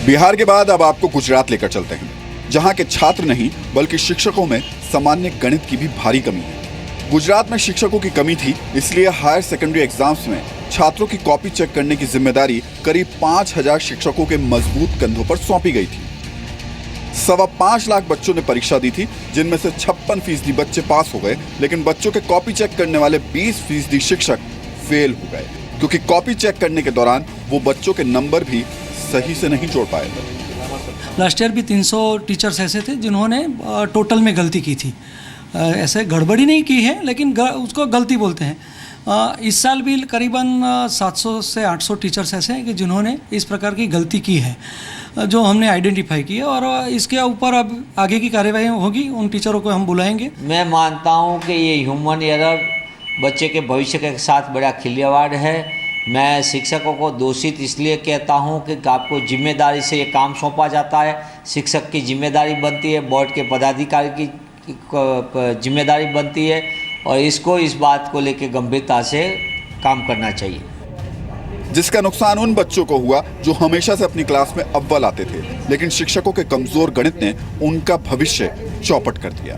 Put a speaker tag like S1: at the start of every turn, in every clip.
S1: बिहार के बाद अब आपको गुजरात लेकर चलते हैं, जहां के छात्र नहीं बल्कि शिक्षकों में सामान्य गणित की भी भारी कमी है। गुजरात में शिक्षकों की कमी थी, इसलिए हायर सेकेंडरी एग्जाम्स में छात्रों की कॉपी चेक करने की जिम्मेदारी करीब 5000 शिक्षकों के मजबूत कंधों पर सौंपी गई थी। 5.25 लाख बच्चों ने परीक्षा दी थी, जिनमें से 56% बच्चे पास हो गए, लेकिन बच्चों के कॉपी चेक करने वाले 20% शिक्षक फेल हो गए, क्योंकि कॉपी चेक करने के दौरान वो बच्चों के नंबर भी सही से नहीं जोड़ पाए थे।
S2: लास्ट ईयर भी 300 टीचर्स ऐसे थे जिन्होंने टोटल में गलती की थी। ऐसे गड़बड़ी नहीं की है, लेकिन उसको गलती बोलते हैं। इस साल भी करीबन 700 से 800 टीचर्स ऐसे हैं कि जिन्होंने इस प्रकार की गलती की है, जो हमने आइडेंटिफाई की है, और इसके ऊपर अब आगे की कार्यवाही होगी। उन टीचरों को हम बुलाएंगे।
S3: मैं मानता हूं कि ये ह्यूमन एरर बच्चे के भविष्य के साथ बड़ा खिलवाड़ है। मैं शिक्षकों को दोषित इसलिए कहता हूं कि आपको जिम्मेदारी से ये काम सौंपा जाता है। शिक्षक की जिम्मेदारी बनती है, बोर्ड के पदाधिकारी की जिम्मेदारी बनती है, और इसको इस बात को लेकर गंभीरता से काम करना चाहिए।
S1: जिसका नुकसान उन बच्चों को हुआ जो हमेशा से अपनी क्लास में अव्वल आते थे, लेकिन शिक्षकों के कमजोर गणित ने उनका भविष्य चौपट कर दिया।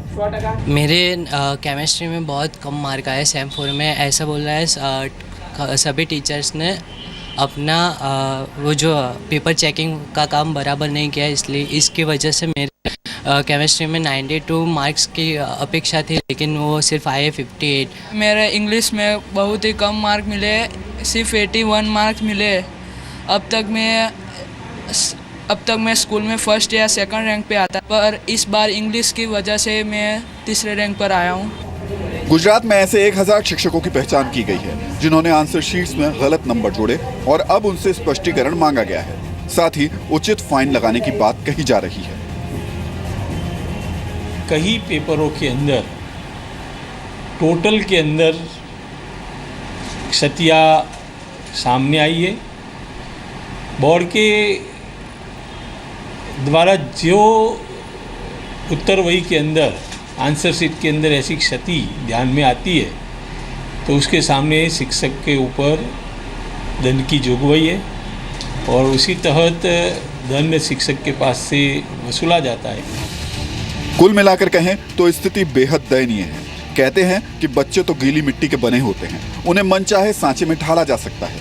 S4: मेरे केमिस्ट्री में बहुत कम मार्क आए सेम 4 में। ऐसा बोल रहा है सभी टीचर्स ने अपना वो जो पेपर चेकिंग का काम बराबर नहीं किया, इसलिए इसकी वजह से मेरे केमिस्ट्री में 92 मार्क्स की अपेक्षा थी, लेकिन वो सिर्फ आए 58।
S5: मेरे इंग्लिश में बहुत ही कम मार्क मिले, सिर्फ 81 मार्क्स मिले। अब तक मैं स्कूल में फर्स्ट या सेकंड रैंक पे आता, पर इस बार इंग्लिश की वजह से मैं तीसरे रैंक पर आया हूँ।
S1: गुजरात में ऐसे 1000 शिक्षकों की पहचान की गई है जिन्होंने आंसर शीट्स में गलत नंबर जोड़े, और अब उनसे स्पष्टीकरण मांगा गया है। साथ ही उचित फाइन लगाने की बात कही जा रही है।
S6: कई पेपरों के अंदर टोटल के अंदर क्षतियाँ सामने आई है। बोर्ड के द्वारा जो उत्तर वही के अंदर आंसर शीट के अंदर ऐसी क्षति ध्यान में आती है, तो उसके सामने शिक्षक के ऊपर दंड की जोगवाई है, और उसी तहत दंड शिक्षक के पास से वसूला जाता है।
S1: कुल मिलाकर कहें तो स्थिति बेहद दयनीय है। कहते हैं कि बच्चे तो गीली मिट्टी के बने होते हैं, उन्हें मनचाहे सांचे में ढाला जा सकता है,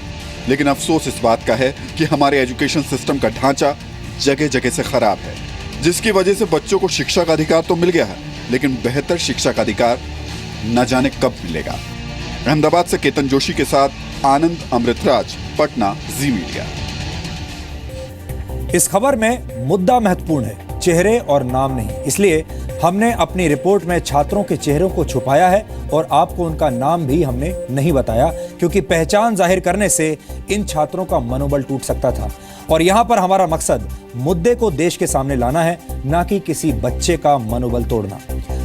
S1: लेकिन अफसोस इस बात का है कि हमारे एजुकेशन सिस्टम का ढांचा जगह जगह से खराब है, जिसकी वजह से बच्चों को शिक्षा का अधिकार तो मिल गया है, लेकिन बेहतर शिक्षा का अधिकार न जाने कब मिलेगा। अहमदाबाद से केतन जोशी के साथ आनंद अमृतराज, पटना, जी मीडिया।
S7: इस खबर में मुद्दा महत्वपूर्ण है, चेहरे और नाम नहीं। इसलिए हमने अपनी रिपोर्ट में छात्रों के चेहरों को छुपाया है और आपको उनका नाम भी हमने नहीं बताया, क्योंकि पहचान जाहिर करने से इन छात्रों का मनोबल टूट सकता था। और यहां पर हमारा मकसद मुद्दे को देश के सामने लाना है, ना कि किसी बच्चे का मनोबल तोड़ना।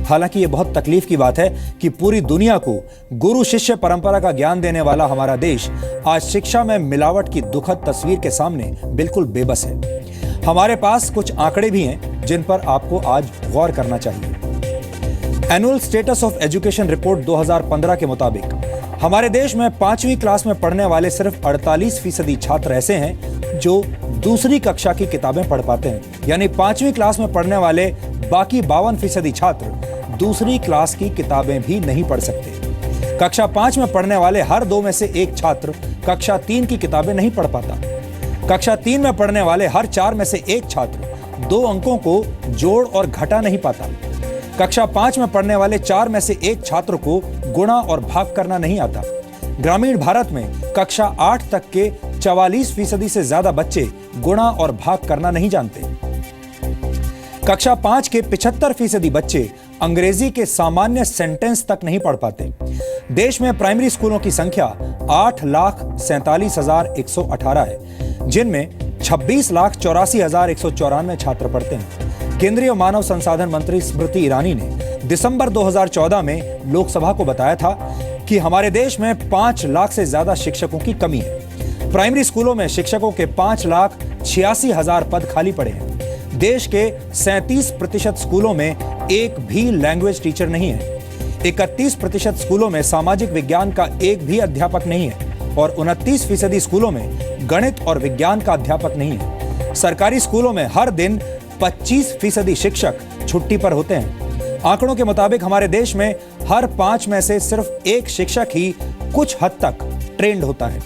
S7: हालांकि ये बहुत तकलीफ की बात है कि पूरी दुनिया को गुरु शिष्य परंपरा का ज्ञान देने वाला हमारा देश आज शिक्षा में मिलावट की दुखद तस्वीर के सामने बिल्कुल बेबस है। हमारे पास कुछ आंकड़े भी हैं जिन पर आपको आज गौर करना चाहिए। Annual status of education report 2015 के मुताबिक हमारे देश में 5वीं क्लास में पढ़ने वाले सिर्फ 48% छात्र ऐसे हैं जो दूसरी कक्षा की किताबें पढ़ पाते हैं। यानी 5वीं क्लास में पढ़ने वाले बाकी 52% छात्र दूसरी क्लास की किताबें भी नहीं पढ़ सकते। कक्षा 5 में पढ़ने वाले हर 2 में से 1 छात्र कक्षा 3 की किताबें नहीं पढ़ पाता। कक्षा 3 में पढ़ने वाले हर 4 में से 1 छात्र 2 अंकों को जोड़ और घटा नहीं पाता। कक्षा 5 में पढ़ने वाले 4 में से 1 छात्र को गुणा और भाग करना नहीं आता। ग्रामीण भारत में कक्षा 8 तक के 44% से ज्यादा बच्चे गुणा और भाग करना नहीं जानते। कक्षा 5 के 75% बच्चे अंग्रेजी के सामान्य सेंटेंस तक नहीं पढ़ पाते। देश में प्राइमरी स्कूलों की संख्या 8,47,118 है, जिनमें 26,84,194 छात्र पढ़ते हैं। केंद्रीय मानव संसाधन मंत्री स्मृति ईरानी ने दिसंबर 2014 में लोकसभा को बताया था कि हमारे देश में 5 लाख से ज्यादा शिक्षकों की कमी है। प्राइमरी स्कूलों में शिक्षकों के 5,86,000 पद खाली पड़े हैं। देश के 37% स्कूलों में एक भी लैंग्वेज टीचर नहीं है। 31% स्कूलों में सामाजिक विज्ञान का एक भी अध्यापक नहीं है और 29% स्कूलों में गणित और विज्ञान का अध्यापक नहीं है। सरकारी स्कूलों में हर दिन 25% शिक्षक छुट्टी पर होते हैं। आंकड़ों के मुताबिक हमारे देश में हर 5 में से सिर्फ 1 शिक्षक ही कुछ हद तक ट्रेंड होता है।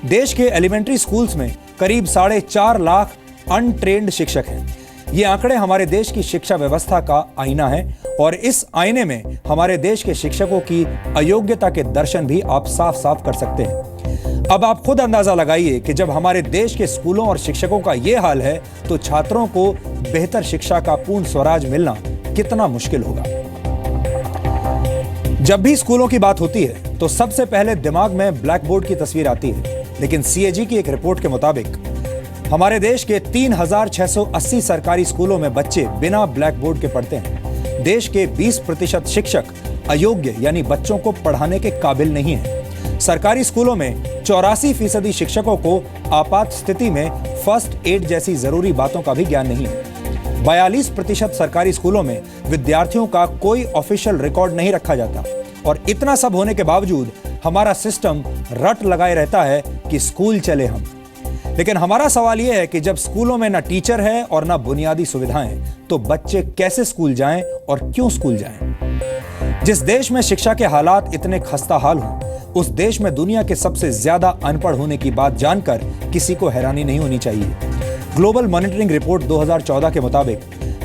S7: देश के एलिमेंट्री स्कूल्स में करीब 4.5 लाख अनट्रेंड शिक्षक हैं। ये आंकड़े हमारे देश की शिक्षा व्यवस्था का आईना है और इस आईने में हमारे देश के शिक्षकों की अयोग्यता के दर्शन भी आप साफ साफ कर सकते हैं। अब आप खुद अंदाजा लगाइए कि जब हमारे देश के स्कूलों और शिक्षकों का ये हाल है तो छात्रों को बेहतर शिक्षा का पूर्ण स्वराज मिलना कितना मुश्किल होगा। जब भी स्कूलों की बात होती है तो सबसे पहले दिमाग में ब्लैक बोर्ड की तस्वीर आती है, लेकिन सीएजी की एक रिपोर्ट के मुताबिक हमारे देश के 3680 सरकारी स्कूलों में बच्चे बिना ब्लैक बोर्ड के पढ़ते हैं। देश के 20% शिक्षक अयोग्य यानी बच्चों को पढ़ाने के काबिल नहीं हैं। सरकारी स्कूलों में 84% शिक्षकों को आपात स्थिति में फर्स्ट एड जैसी जरूरी बातों का भी ज्ञान नहीं है। 42% सरकारी स्कूलों में विद्यार्थियों का कोई ऑफिशियल रिकॉर्ड नहीं रखा जाता और इतना सब होने के बावजूद हमारा सिस्टम रट लगाए रहता है कि स्कूल चले हम। लेकिन हमारा सवाल यह है कि जब स्कूलों में ना टीचर है और ना बुनियादी सुविधाएं, तो बच्चे कैसे स्कूल जाएं और क्यों स्कूल जाएं? जिस देश में शिक्षा के हालात इतने खस्ता हाल हों, उस देश में दुनिया के सबसे ज्यादा अनपढ़ होने की बात जानकर किसी को हैरानी नहीं होनी चाहिए। ग्लोबल मॉनिटरिंग रिपोर्ट 2014 के मुताबिक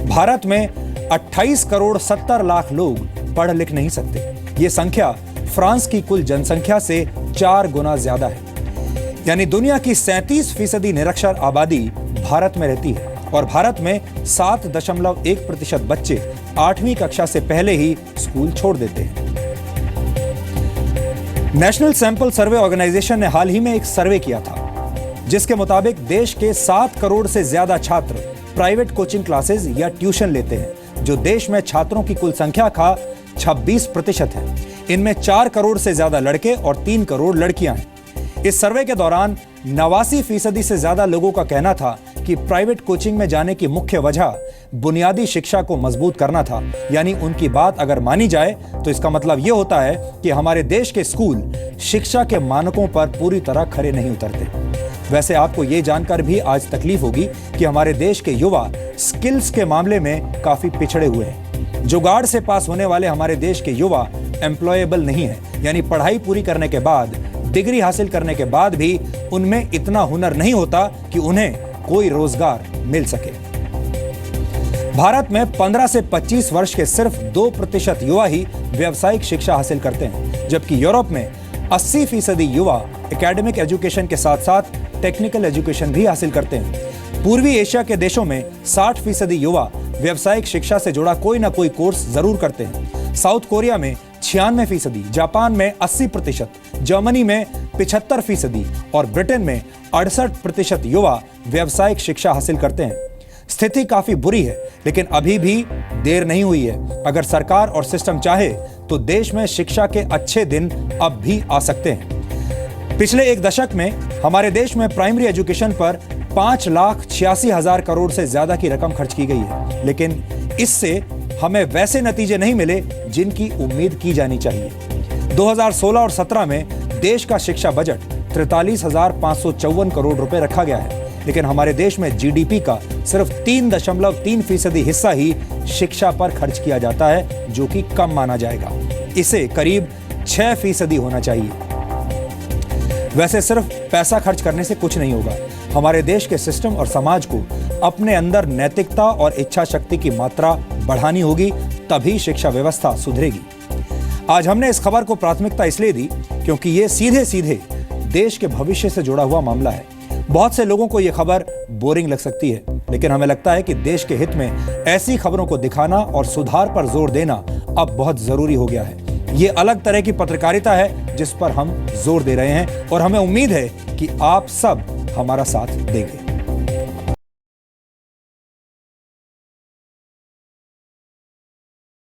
S7: भारत में 28 करोड़ 70 लाख लोग पढ़ लिख नहीं सकते। ये संख्या फ्रांस की कुल जनसंख्या से 4 गुना ज्यादा है। यानी दुनिया की 37% निरक्षर आबादी भारत में रहती है और भारत में 7.1% बच्चे 8वीं कक्षा से पहले ही स्कूल छोड़ देते हैं। नेशनल सैंपल सर्वे ऑर्गेनाइजेशन ने हाल ही में एक सर्वे किया था, जिसके मुताबिक देश के 7 करोड़ से ज्यादा छात्र प्राइवेट कोचिंग क्लासेस या ट्यूशन लेते हैं, जो देश में छात्रों की कुल संख्या का 26% है। इनमें 4 करोड़ से ज्यादा लड़के और 3 करोड़ लड़कियां हैं। इस सर्वे के दौरान 89% से ज्यादा लोगों का कहना था कि प्राइवेट कोचिंग में जाने की मुख्य वजह बुनियादी शिक्षा को मजबूत करना था। यानी उनकी बात अगर मानी जाए तो इसका मतलब यह होता है कि हमारे देश के स्कूल शिक्षा के मानकों पर पूरी तरह खरे नहीं उतरते। वैसे आपको यह जानकर भी आज तकलीफ होगी कि हमारे देश के युवा स्किल्स के मामले में काफी पिछड़े हुए हैं। जुगाड़ से पास होने वाले हमारे देश के युवा एम्प्लॉयबल नहीं है, यानी पढ़ाई पूरी करने के बाद, डिग्री हासिल करने के बाद भी उनमें इतना हुनर नहीं होता कि उन्हें कोई रोजगार मिल सके। भारत में 15 से 25 वर्ष के सिर्फ 2% युवा ही व्यावसायिक शिक्षा हासिल करते हैं, जबकि यूरोप में 80% युवा एकेडमिक एजुकेशन के साथ साथ टेक्निकल एजुकेशन भी हासिल करते हैं। पूर्वी एशिया के देशों में 60% युवा व्यावसायिक शिक्षा से जुड़ा कोई ना कोई कोर्स जरूर करते हैं। साउथ कोरिया में 96%, जापान में 80%, जर्मनी में 75% और ब्रिटेन में 68% युवा व्यावसायिक शिक्षा हासिल करते हैं। स्थिति काफी बुरी है, लेकिन अभी भी देर नहीं हुई है। अगर सरकार और सिस्टम चाहे तो देश में शिक्षा के अच्छे दिन अब भी आ सकते हैं। पिछले एक दशक में हमारे देश में प्राइमरी एजुकेशन पर 5,86,000 करोड़ से ज्यादा की रकम खर्च की गई है, लेकिन इससे हमें वैसे नतीजे नहीं मिले जिनकी उम्मीद की जानी चाहिए। 2016 और 17 में देश का शिक्षा बजट 43,554 करोड़ रुपए रखा गया है, लेकिन हमारे देश में जीडीपी का सिर्फ 3.3% हिस्सा ही शिक्षा पर खर्च किया जाता है, जो कि कम माना जाएगा। इसे करीब 6% होना चाहिए। वैसे सिर्फ पैसा खर्च करने से कुछ नहीं होगा। हमारे देश के सिस्टम और समाज को अपने अंदर नैतिकता और इच्छा शक्ति की मात्रा बढ़ानी होगी, तभी शिक्षा व्यवस्था सुधरेगी। आज हमने इस खबर को प्राथमिकता इसलिए दी क्योंकि ये सीधे सीधे देश के भविष्य से जुड़ा हुआ मामला है। बहुत से लोगों को यह खबर बोरिंग लग सकती है, लेकिन हमें लगता है कि देश के हित में ऐसी खबरों को दिखाना और सुधार पर जोर देना अब बहुत जरूरी हो गया है। ये अलग तरह की पत्रकारिता है जिस पर हम जोर दे रहे हैं और हमें उम्मीद है कि आप सब हमारा साथ देंगे।